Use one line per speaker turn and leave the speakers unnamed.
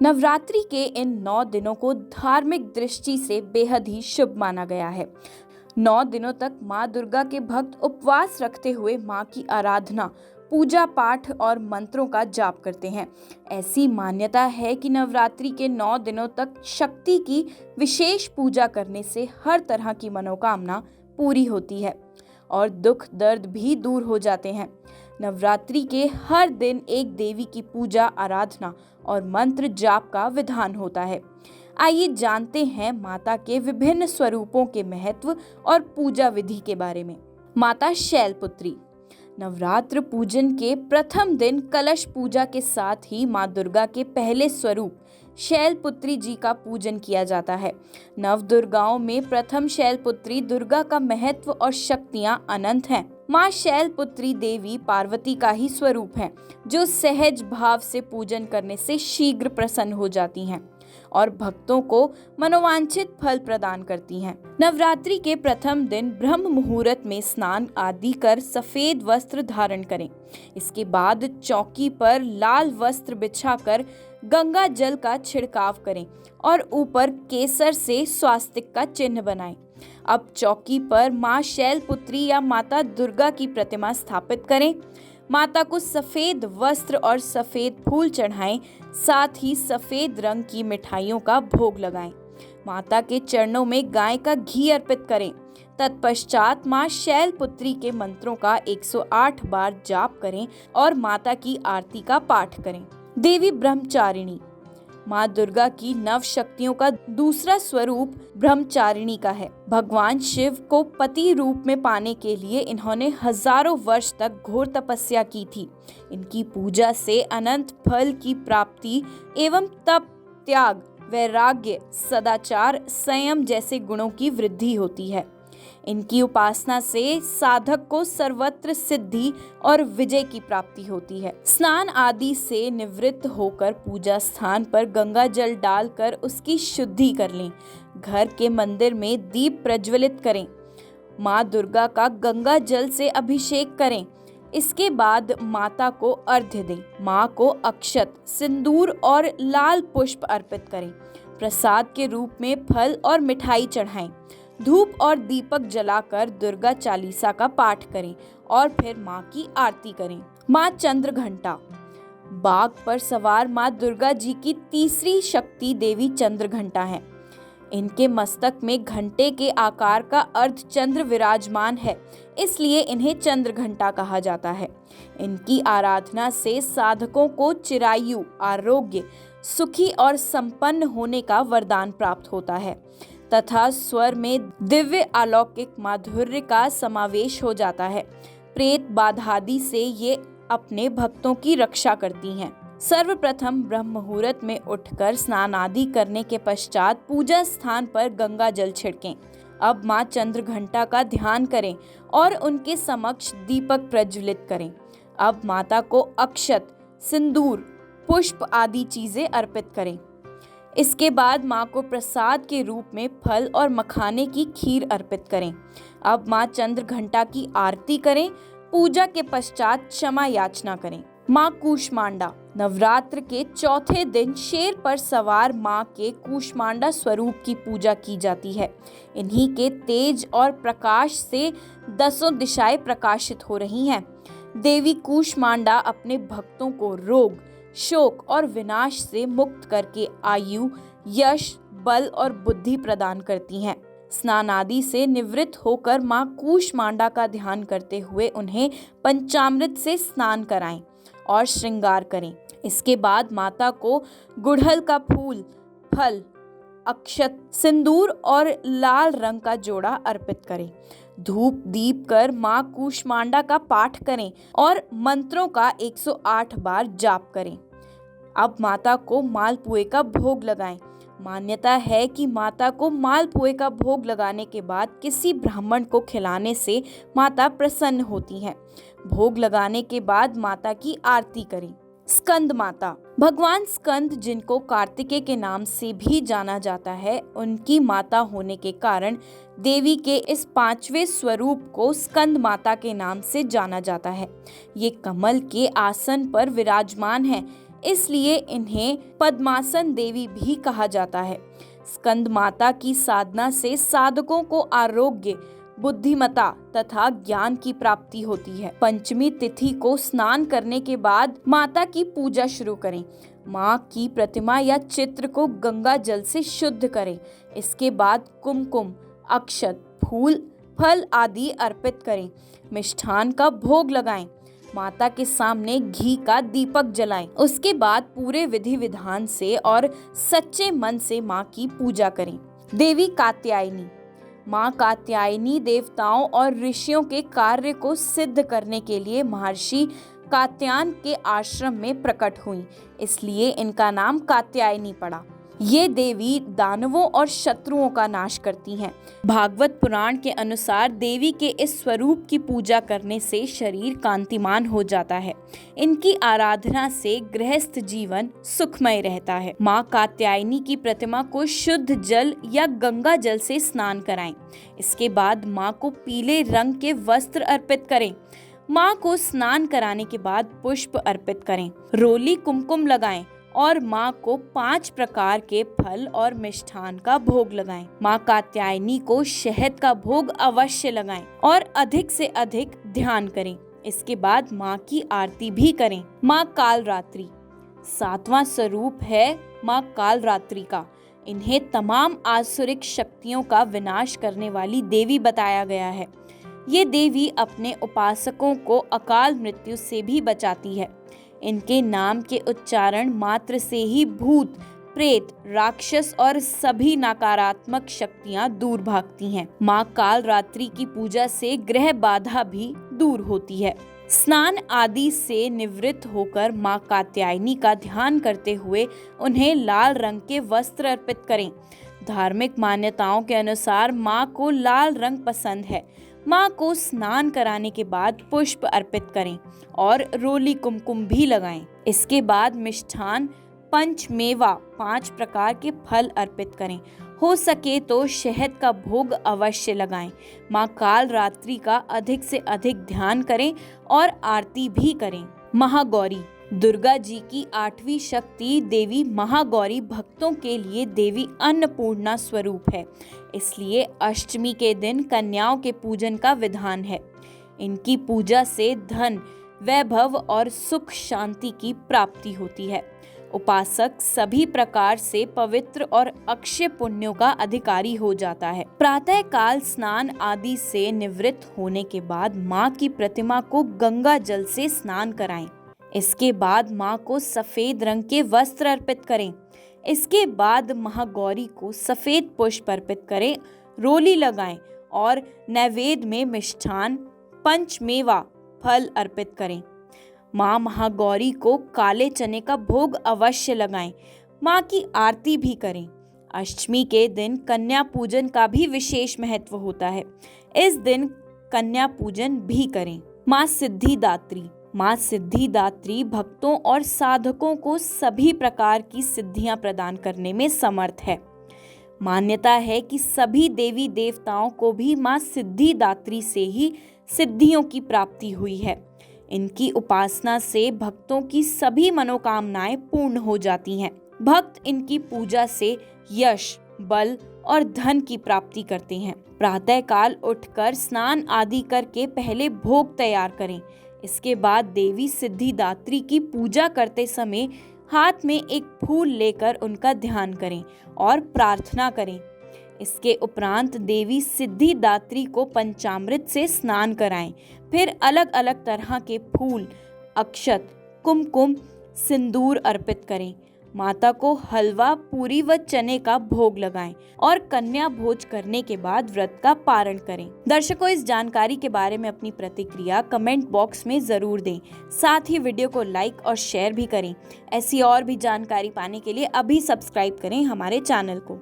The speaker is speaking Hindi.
नवरात्रि के इन 9 दिनों को धार्मिक दृष्टि से बेहद ही शुभ माना गया है। 9 दिनों तक माँ दुर्गा के भक्त उपवास रखते हुए माँ की आराधना, पूजा पाठ और मंत्रों का जाप करते हैं। ऐसी मान्यता है कि नवरात्रि के 9 दिनों तक शक्ति की विशेष पूजा करने से हर तरह की मनोकामना पूरी होती है और दुख दर्द भी दूर हो जाते हैं। नवरात्रि के हर दिन एक देवी की पूजा, आराधना और मंत्र जाप का विधान होता है। आइए जानते हैं माता के विभिन्न स्वरूपों के महत्व और पूजा विधि के बारे में। माता शैलपुत्री। नवरात्र पूजन के प्रथम दिन कलश पूजा के साथ ही माँ दुर्गा के पहले स्वरूप शैलपुत्री जी का पूजन किया जाता है। नव दुर्गाओं में प्रथम शैलपुत्री दुर्गा का महत्व और शक्तियां अनंत हैं। माँ शैलपुत्री देवी पार्वती का ही स्वरूप है, जो सहज भाव से पूजन करने से शीघ्र प्रसन्न हो जाती हैं और भक्तों को मनोवांछित फल प्रदान करती हैं। नवरात्रि के प्रथम दिन ब्रह्म मुहूर्त में स्नान आदि कर सफेद वस्त्र धारण करें। इसके बाद चौकी पर लाल वस्त्र बिछाकर गंगा जल का छिड़काव करें और ऊपर केसर से स्वास्तिक का चिन्ह बनाएं। अब चौकी पर माँ शैलपुत्री या माता दुर्गा की प्रतिमा स्थापित करें। माता को सफेद वस्त्र और सफेद फूल चढ़ाएं, साथ ही सफेद रंग की मिठाइयों का भोग लगाएं। माता के चरणों में गाय का घी अर्पित करें। तत्पश्चात माँ शैलपुत्री के मंत्रों का 108 बार जाप करें और माता की आरती का पाठ करें। देवी ब्रह्मचारिणी। माँ दुर्गा की नव शक्तियों का दूसरा स्वरूप ब्रह्मचारिणी का है। भगवान शिव को पति रूप में पाने के लिए इन्होंने हजारों वर्ष तक घोर तपस्या की थी। इनकी पूजा से अनंत फल की प्राप्ति एवं तप, त्याग, वैराग्य, सदाचार, संयम जैसे गुणों की वृद्धि होती है। इनकी उपासना से साधक को सर्वत्र सिद्धि और विजय की प्राप्ति होती है। स्नान आदि से निवृत्त होकर पूजा स्थान पर गंगा जल डालकर उसकी शुद्धि कर लें। घर के मंदिर में दीप प्रज्वलित करें। माँ दुर्गा का गंगा जल से अभिषेक करें। इसके बाद माता को अर्घ्य दें। माँ को अक्षत, सिंदूर और लाल पुष्प अर्पित करें। प्रसाद के रूप में फल और मिठाई चढ़ाएं। धूप और दीपक जलाकर दुर्गा चालीसा का पाठ करें और फिर माँ की आरती करें। माँ चंद्रघंटा। बाघ पर सवार माँ दुर्गा जी की तीसरी शक्ति देवी चंद्रघंटा है। इनके मस्तक में घंटे के आकार का अर्धचंद्र विराजमान है, इसलिए इन्हें चंद्रघंटा कहा जाता है। इनकी आराधना से साधकों को चिरायु, आरोग्य, सुखी और संपन्न होने का वरदान प्राप्त होता है तथा स्वर में दिव्य अलौकिक माधुर्य का समावेश हो जाता है। प्रेत बाधादि से ये अपने भक्तों की रक्षा करती हैं। सर्वप्रथम ब्रह्म मुहूर्त में उठकर स्नान आदि करने के पश्चात पूजा स्थान पर गंगा जल छिड़कें। अब माँ चंद्रघंटा का ध्यान करें और उनके समक्ष दीपक प्रज्वलित करें। अब माता को अक्षत, सिंदूर, पुष्प आदि चीजें अर्पित करें। इसके बाद माँ को प्रसाद के रूप में फल और मखाने की खीर अर्पित करें। अब माँ चंद्रघंटा की आरती करें। पूजा के पश्चात क्षमा याचना करें। माँ कूष्मांडा। नवरात्र के चौथे दिन शेर पर सवार माँ के कूष्मांडा स्वरूप की पूजा की जाती है। इन्हीं के तेज और प्रकाश से 10 दिशाएं प्रकाशित हो रही हैं। देवी कूष्मांडा अपने भक्तों को रोग, शोक और विनाश से मुक्त करके आयु, यश, बल और बुद्धि प्रदान करती हैं। स्नान आदि से निवृत्त होकर माँ कूष्मांडा का ध्यान करते हुए उन्हें पंचामृत से स्नान कराएं और श्रृंगार करें। इसके बाद माता को गुड़हल का फूल, फल, अक्षत, सिंदूर और लाल रंग का जोड़ा अर्पित करें। धूप दीप कर माँ कूष्मांडा का पाठ करें और मंत्रों का 108 बार जाप करें। अब माता को मालपुए का भोग लगाएं। मान्यता है कि माता को मालपुए का भोग लगाने के बाद किसी ब्राह्मण को खिलाने से माता प्रसन्न होती हैं। भोग लगाने के बाद माता की आरती करें। स्कंद माता। भगवान स्कंद, जिनको कार्तिकेय के नाम से भी जाना जाता है, उनकी माता होने के कारण देवी के इस 5वें स्वरूप को स्कंद माता के नाम से जाना जाता है। ये कमल के आसन पर विराजमान है, इसलिए इन्हें पद्मासन देवी भी कहा जाता है। स्कंद माता की साधना से साधकों को आरोग्य, बुद्धिमत्ता तथा ज्ञान की प्राप्ति होती है। पंचमी तिथि को स्नान करने के बाद माता की पूजा शुरू करें। माँ की प्रतिमा या चित्र को गंगा जल से शुद्ध करें। इसके बाद कुमकुम, अक्षत, फूल, फल आदि अर्पित करें। मिष्ठान का भोग लगाएं। माता के सामने घी का दीपक जलाएं। उसके बाद पूरे विधि विधान से और सच्चे मन से माँ की पूजा करें। देवी कात्यायनी। माँ कात्यायनी देवताओं और ऋषियों के कार्य को सिद्ध करने के लिए महर्षि कात्यायन के आश्रम में प्रकट हुई, इसलिए इनका नाम कात्यायनी पड़ा। ये देवी दानवों और शत्रुओं का नाश करती हैं। भागवत पुराण के अनुसार देवी के इस स्वरूप की पूजा करने से शरीर कांतिमान हो जाता है। इनकी आराधना से गृहस्थ जीवन सुखमय रहता है। माँ कात्यायनी की प्रतिमा को शुद्ध जल या गंगा जल से स्नान कराएं। इसके बाद माँ को पीले रंग के वस्त्र अर्पित करें। माँ को स्नान कराने के बाद पुष्प अर्पित करें। रोली कुमकुम लगाएं और माँ को 5 प्रकार के फल और मिष्ठान का भोग लगाएं। माँ कात्यायनी को शहद का भोग अवश्य लगाएं और अधिक से अधिक ध्यान करें। इसके बाद माँ की आरती भी करें। माँ कालरात्रि 7वां स्वरूप है माँ कालरात्रि का। इन्हें तमाम आसुरिक शक्तियों का विनाश करने वाली देवी बताया गया है। ये देवी अपने उपासकों को अकाल मृत्यु से भी बचाती है। इनके नाम के उच्चारण मात्र से ही भूत, प्रेत, राक्षस और सभी नकारात्मक शक्तियां दूर भागती हैं। माँ कालरात्रि की पूजा से ग्रह बाधा भी दूर होती है। स्नान आदि से निवृत्त होकर माँ कात्यायनी का ध्यान करते हुए उन्हें लाल रंग के वस्त्र अर्पित करें। धार्मिक मान्यताओं के अनुसार माँ को लाल रंग पसंद है। माँ को स्नान कराने के बाद पुष्प अर्पित करें और रोली कुमकुम भी लगाएं। इसके बाद मिष्ठान, पंचमेवा 5 प्रकार के फल अर्पित करें। हो सके तो शहद का भोग अवश्य लगाएं। माँ कालरात्रि का अधिक से अधिक ध्यान करें और आरती भी करें। महागौरी दुर्गा जी की 8वीं शक्ति देवी महागौरी भक्तों के लिए देवी अन्नपूर्णा स्वरूप है, इसलिए अष्टमी के दिन कन्याओं के पूजन का विधान है। इनकी पूजा से धन, वैभव और सुख शांति की प्राप्ति होती है। उपासक सभी प्रकार से पवित्र और अक्षय पुण्यों का अधिकारी हो जाता है। प्रातः काल स्नान आदि से निवृत्त होने के बाद माँ की प्रतिमा को गंगा जल से स्नान कराएं। इसके बाद माँ को सफेद रंग के वस्त्र अर्पित करें। इसके बाद महागौरी को सफेद पुष्प अर्पित करें, रोली लगाएं और नैवेद्य में मिष्ठान, पंचमेवा फल अर्पित करें। माँ महागौरी को काले चने का भोग अवश्य लगाएं। माँ की आरती भी करें। अष्टमी के दिन कन्या पूजन का भी विशेष महत्व होता है। इस दिन कन्या पूजन भी करें। माँ सिद्धिदात्री माँ सिद्धिदात्री भक्तों और साधकों को सभी प्रकार की सिद्धियां प्रदान करने में समर्थ है। मान्यता है कि सभी देवी देवताओं को भी माँ सिद्धिदात्री से ही सिद्धियों की प्राप्ति हुई है। इनकी उपासना से भक्तों की सभी मनोकामनाएं पूर्ण हो जाती हैं। भक्त इनकी पूजा से यश, बल और धन की प्राप्ति करते हैं। प्रातः काल उठकर स्नान आदि करके पहले भोग तैयार करें। इसके बाद देवी सिद्धिदात्री की पूजा करते समय हाथ में एक फूल लेकर उनका ध्यान करें और प्रार्थना करें। इसके उपरांत देवी सिद्धिदात्री को पंचामृत से स्नान कराएं। फिर अलग अलग तरह के फूल, अक्षत, कुमकुम, सिंदूर अर्पित करें। माता को हलवा, पूरी व चने का भोग लगाएं और कन्या भोज करने के बाद व्रत का पारण करें। दर्शकों, इस जानकारी के बारे में अपनी प्रतिक्रिया कमेंट बॉक्स में जरूर दें। साथ ही वीडियो को लाइक और शेयर भी करें। ऐसी और भी जानकारी पाने के लिए अभी सब्सक्राइब करें हमारे चैनल को।